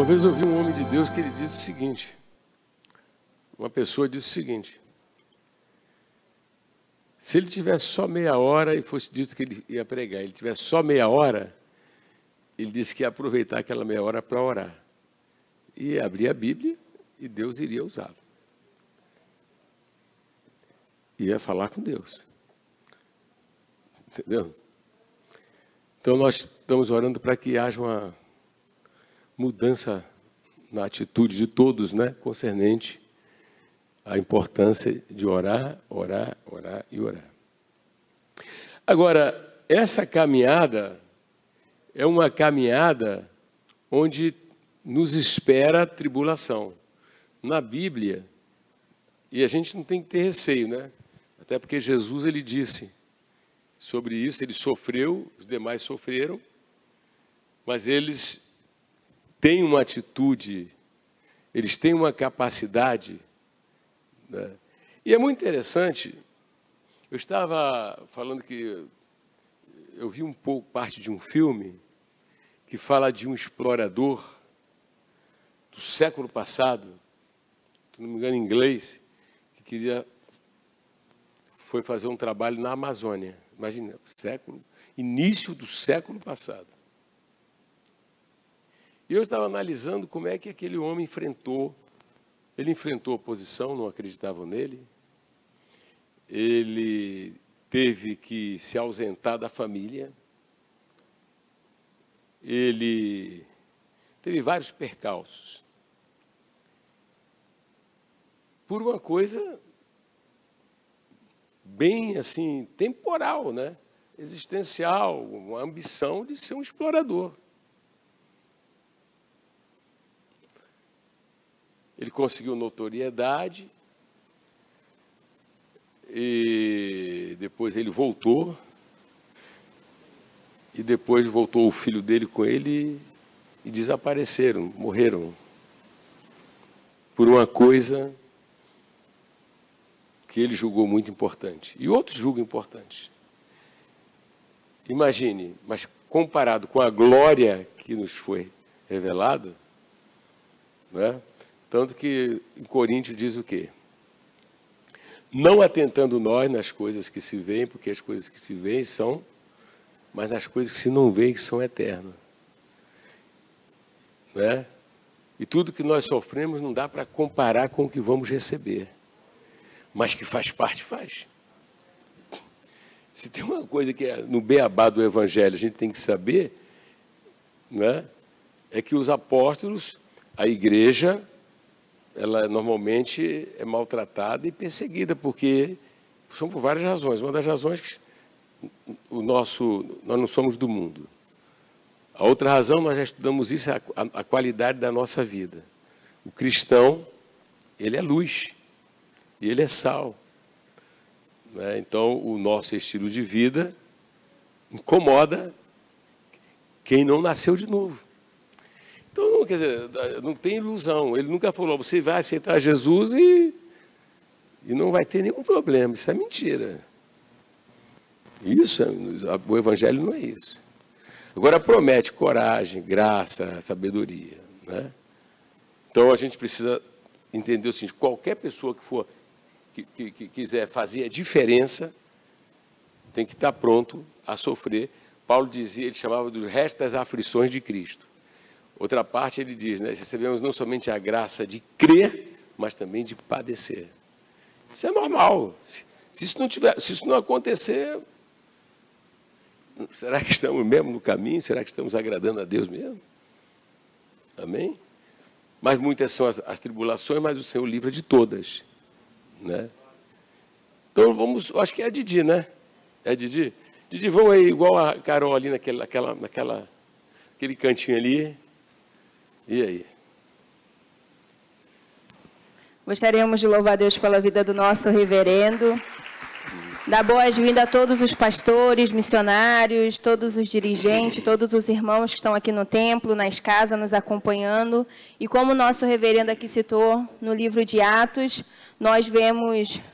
Uma vez eu ouvi um homem de Deus que ele disse o seguinte, uma pessoa disse o seguinte, se ele tivesse só meia hora e fosse dito que ele ia pregar, ele tivesse só meia hora, ele disse que ia aproveitar aquela meia hora para orar. E abrir a Bíblia e Deus iria usá-lo. Ia falar com Deus. Entendeu? Então nós estamos orando para que haja uma mudança na atitude de todos, né, concernente à importância de orar, orar, orar e orar. Agora, essa caminhada é uma caminhada onde nos espera a tribulação. Na Bíblia, e a gente não tem que ter receio, né? Até porque Jesus, ele disse sobre isso, ele sofreu, os demais sofreram, mas eles têm uma atitude, eles têm uma capacidade, né? E é muito interessante, eu estava falando que eu vi um pouco parte de um filme que fala de um explorador do século passado, se não me engano em inglês, que foi fazer um trabalho na Amazônia. Imagina, início do século passado. E eu estava analisando como é que aquele homem enfrentou. Ele enfrentou oposição, não acreditavam nele. Ele teve que se ausentar da família. Ele teve vários percalços. Por uma coisa bem assim, temporal, né? Existencial, uma ambição de ser um explorador. Ele conseguiu notoriedade e depois ele voltou e depois voltou o filho dele com ele e desapareceram, morreram por uma coisa que ele julgou muito importante e outros julgam importante. Imagine, mas comparado com a glória que nos foi revelada, né? Tanto que em Coríntios diz o quê? Não atentando nós nas coisas que se veem, porque as coisas que se veem são, mas nas coisas que se não veem, que são eternas. Né? E tudo que nós sofremos não dá para comparar com o que vamos receber. Mas que faz parte, faz. Se tem uma coisa que é no beabá do Evangelho a gente tem que saber, né, é que os apóstolos, a igreja, ela normalmente é maltratada e perseguida, porque são por várias razões. Uma das razões é que nós não somos do mundo. A outra razão, nós já estudamos isso, é a qualidade da nossa vida. O cristão, ele é luz, e ele é sal. Né? Então, o nosso estilo de vida incomoda quem não nasceu de novo. Então, quer dizer, não tem ilusão. Ele nunca falou, você vai aceitar Jesus e não vai ter nenhum problema. Isso é mentira. Isso, o Evangelho não é isso. Agora, promete coragem, graça, sabedoria. Né? Então, a gente precisa entender o seguinte, qualquer pessoa que quiser fazer a diferença, tem que estar pronto a sofrer. Paulo dizia, ele chamava dos restos das aflições de Cristo. Outra parte ele diz, né, recebemos não somente a graça de crer, mas também de padecer. Isso é normal. Se isso não acontecer, será que estamos mesmo no caminho? Será que estamos agradando a Deus mesmo? Amém? Mas muitas são as tribulações, mas o Senhor livra de todas. Né? Então vamos, acho que é a Didi, né? É a Didi? Didi, vamos aí, igual a Carol ali naquele cantinho ali. E aí? Gostaríamos de louvar a Deus pela vida do nosso reverendo. Dar boas-vindas a todos os pastores, missionários, todos os dirigentes, todos os irmãos que estão aqui no templo, nas casas, nos acompanhando. E como o nosso reverendo aqui citou no livro de Atos, nós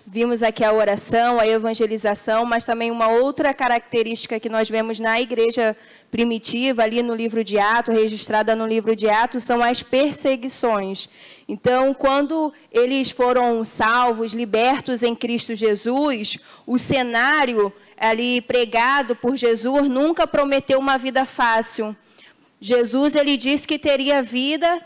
vimos aqui a oração, a evangelização, mas também uma outra característica que nós vemos na igreja primitiva, ali no livro de Atos, registrada no livro de Atos, são as perseguições. Então, quando eles foram salvos, libertos em Cristo Jesus, o cenário ali pregado por Jesus nunca prometeu uma vida fácil. Jesus, ele disse que teria vida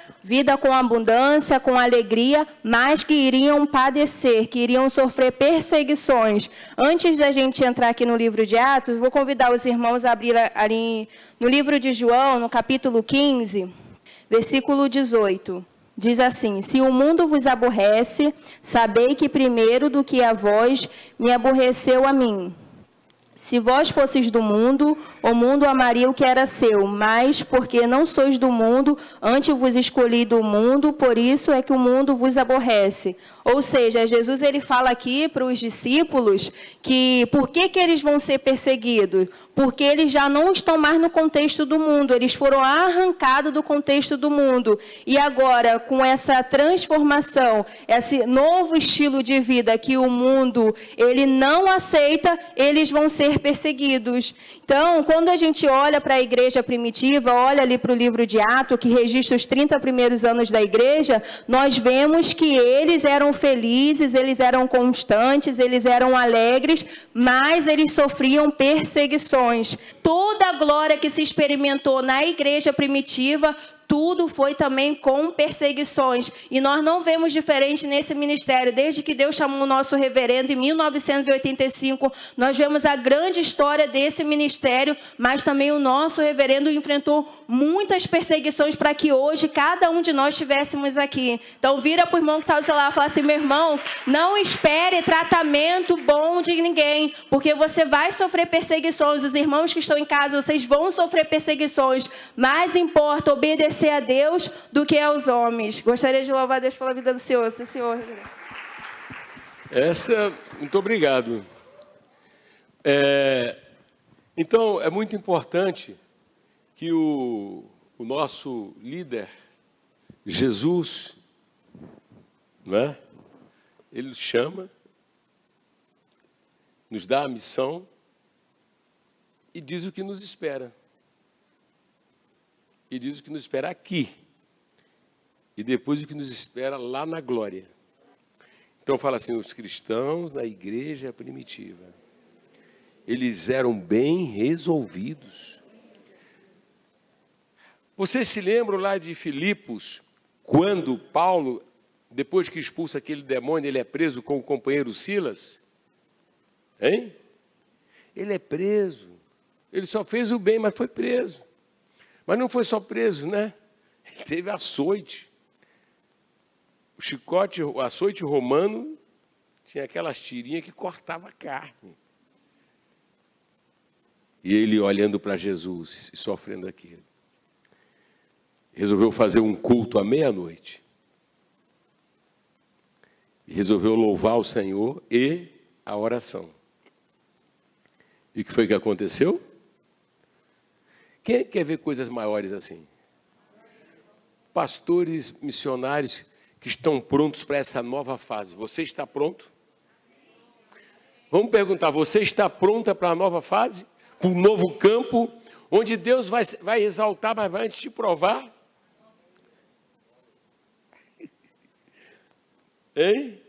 com abundância, com alegria, mas que iriam padecer, que iriam sofrer perseguições. Antes da gente entrar aqui no livro de Atos, vou convidar os irmãos a abrir ali no livro de João, no capítulo 15, versículo 18. Diz assim: se o mundo vos aborrece, sabei que primeiro do que a vós me aborreceu a mim. Se vós fosseis do mundo, o mundo amaria o que era seu, mas porque não sois do mundo, antes vos escolhi do mundo, por isso é que o mundo vos aborrece. Ou seja, Jesus ele fala aqui para os discípulos que por que eles vão ser perseguidos? Porque eles já não estão mais no contexto do mundo, eles foram arrancados do contexto do mundo. E agora, com essa transformação, esse novo estilo de vida que o mundo ele não aceita, eles vão ser perseguidos. Então, quando a gente olha para a igreja primitiva, olha ali para o livro de Atos, que registra os 30 primeiros anos da igreja, nós vemos que eles eram felizes, eles eram constantes, eles eram alegres, mas eles sofriam perseguições. Toda a glória que se experimentou na igreja primitiva, tudo foi também com perseguições. E nós não vemos diferente nesse ministério. Desde que Deus chamou o nosso reverendo em 1985, nós vemos a grande história desse ministério, mas também o nosso reverendo enfrentou muitas perseguições para que hoje cada um de nós estivéssemos aqui. Então vira para o irmão que está do seu lado e fala assim: meu irmão, não espere tratamento bom de ninguém, porque você vai sofrer perseguições. Os irmãos que estão em casa, vocês vão sofrer perseguições. Mais importa obedecer a Deus do que aos homens. Gostaria de louvar a Deus pela vida do Senhor. Sim, Senhor. Muito obrigado. Então, é muito importante que o nosso líder, Jesus, né, ele nos chama, nos dá a missão e diz o que nos espera. E diz o que nos espera aqui. E depois o que nos espera lá na glória. Então fala assim: os cristãos na igreja primitiva, eles eram bem resolvidos. Vocês se lembram lá de Filipos, quando Paulo, depois que expulsa aquele demônio, ele é preso com o companheiro Silas? Hein? Ele é preso. Ele só fez o bem, mas foi preso. Mas não foi só preso, né? Ele teve açoite. O açoite romano tinha aquelas tirinhas que cortava a carne. E ele olhando para Jesus e sofrendo aquilo. Resolveu fazer um culto à meia-noite. E resolveu louvar o Senhor e a oração. E o que foi que aconteceu? Quem quer ver coisas maiores assim? Pastores, missionários que estão prontos para essa nova fase. Você está pronto? Vamos perguntar, você está pronta para a nova fase? Para um novo campo, onde Deus vai exaltar, mas vai antes te provar? Hein?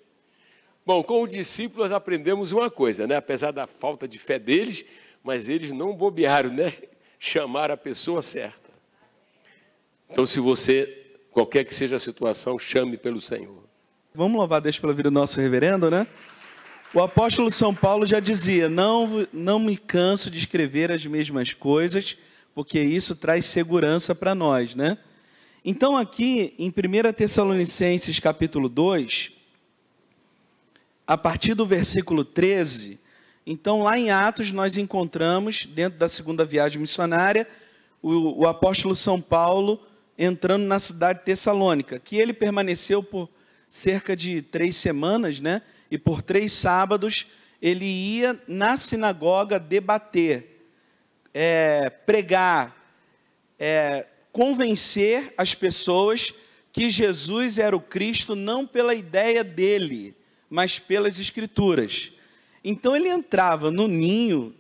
Bom, com os discípulos aprendemos uma coisa, né? Apesar da falta de fé deles, mas eles não bobearam, né? Chamar a pessoa certa. Então, se você, qualquer que seja a situação, chame pelo Senhor. Vamos louvar a Deus pela vida do nosso reverendo, né? O apóstolo São Paulo já dizia: não me canso de escrever as mesmas coisas, porque isso traz segurança para nós, né? Então, aqui em 1 Tessalonicenses capítulo 2, a partir do versículo 13... Então, lá em Atos, nós encontramos, dentro da segunda viagem missionária, o apóstolo São Paulo entrando na cidade de Tessalônica, que ele permaneceu por cerca de 3 semanas, né? E por 3 sábados, ele ia na sinagoga debater, pregar, convencer as pessoas que Jesus era o Cristo, não pela ideia dele, mas pelas Escrituras. Então ele entrava no ninho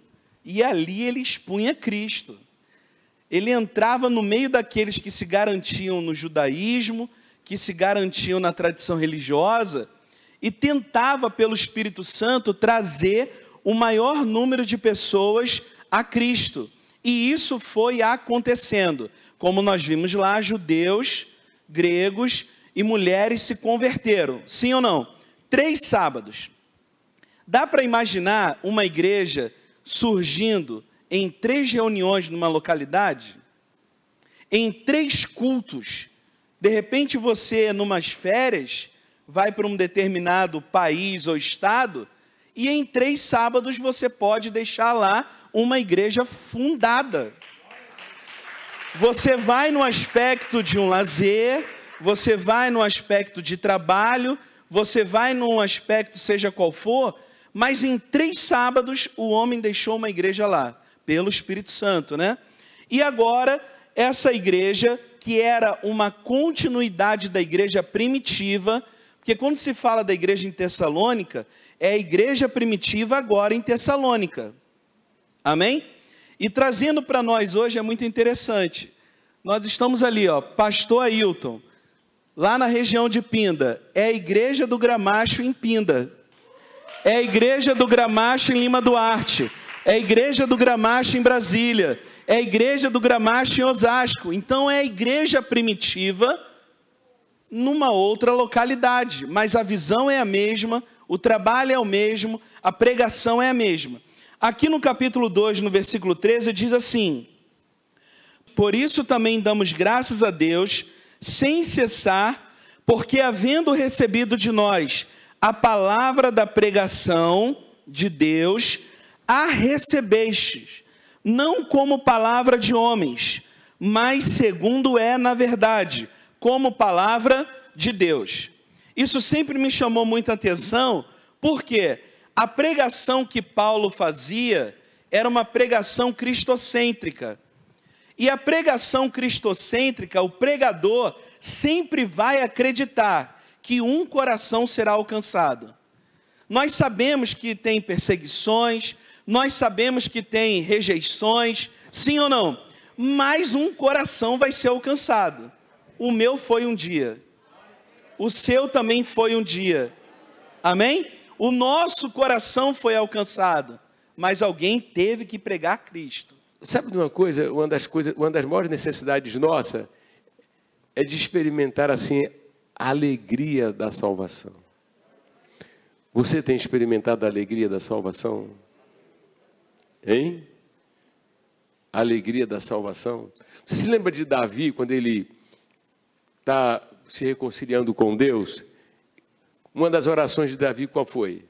e ali ele expunha Cristo. Ele entrava no meio daqueles que se garantiam no judaísmo, que se garantiam na tradição religiosa, e tentava, pelo Espírito Santo, trazer o maior número de pessoas a Cristo. E isso foi acontecendo. Como nós vimos lá, judeus, gregos e mulheres se converteram. Sim ou não? 3 sábados. Dá para imaginar uma igreja surgindo em 3 reuniões numa localidade? Em 3 cultos? De repente você, numas férias, vai para um determinado país ou estado, e em 3 sábados você pode deixar lá uma igreja fundada. Você vai no aspecto de um lazer, você vai no aspecto de trabalho, você vai num aspecto seja qual for, mas em 3 sábados o homem deixou uma igreja lá, pelo Espírito Santo, né? E agora, essa igreja, que era uma continuidade da igreja primitiva, porque quando se fala da igreja em Tessalônica, é a igreja primitiva agora em Tessalônica. Amém? E trazendo para nós hoje é muito interessante. Nós estamos ali, ó, Pastor Ailton, lá na região de Pinda, é a igreja do Gramacho em Pinda. É a igreja do Gramacho em Lima Duarte. É a igreja do Gramacho em Brasília. É a igreja do Gramacho em Osasco. Então é a igreja primitiva numa outra localidade. Mas a visão é a mesma, o trabalho é o mesmo, a pregação é a mesma. Aqui no capítulo 2, no versículo 13, diz assim: por isso também damos graças a Deus, sem cessar, porque havendo recebido de nós a palavra da pregação de Deus, a recebestes, não como palavra de homens, mas segundo é na verdade, como palavra de Deus. Isso sempre me chamou muita atenção, porque a pregação que Paulo fazia era uma pregação cristocêntrica. E a pregação cristocêntrica, o pregador sempre vai acreditar que um coração será alcançado. Nós sabemos que tem perseguições, nós sabemos que tem rejeições, sim ou não? Mas um coração vai ser alcançado. O meu foi um dia. O seu também foi um dia. Amém? O nosso coração foi alcançado, mas alguém teve que pregar Cristo. Sabe de uma coisa, uma das maiores necessidades nossa é de experimentar assim a alegria da salvação. Você tem experimentado a alegria da salvação? Hein? A alegria da salvação. Você se lembra de Davi, quando ele está se reconciliando com Deus? Uma das orações de Davi qual foi?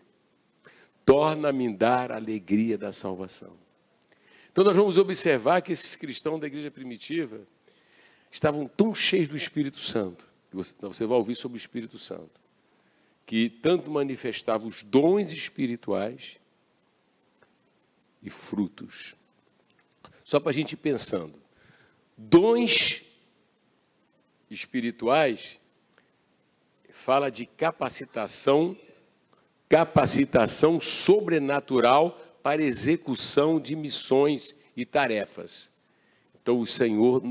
Torna-me dar a alegria da salvação. Então nós vamos observar que esses cristãos da igreja primitiva estavam tão cheios do Espírito Santo, você vai ouvir sobre o Espírito Santo, que tanto manifestava os dons espirituais e frutos. Só para a gente ir pensando, dons espirituais fala de capacitação sobrenatural para execução de missões e tarefas. Então o Senhor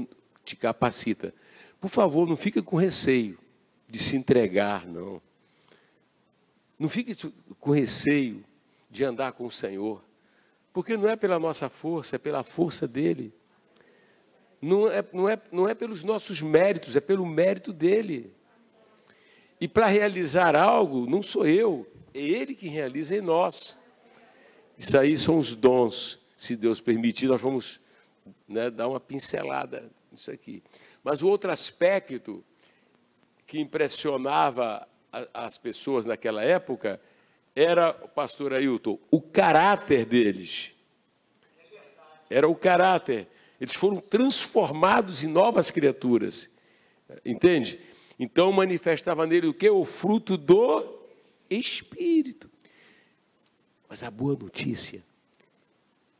te capacita. Por favor, não fique com receio de se entregar, não. Não fique com receio de andar com o Senhor, porque não é pela nossa força, é pela força dEle. Não é pelos nossos méritos, é pelo mérito dEle. E para realizar algo, não sou eu, é Ele que realiza em nós. Isso aí são os dons, se Deus permitir, nós vamos, né, dar uma pincelada nisso aqui. Mas o outro aspecto que impressionava as pessoas naquela época era, pastor Ailton, o caráter deles. Era o caráter. Eles foram transformados em novas criaturas. Entende? Então manifestava nele o quê? O fruto do Espírito. Mas a boa notícia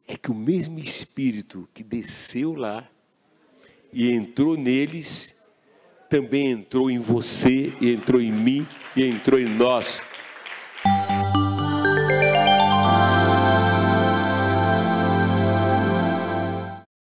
é que o mesmo Espírito que desceu lá e entrou neles, também entrou em você, e entrou em mim, e entrou em nós.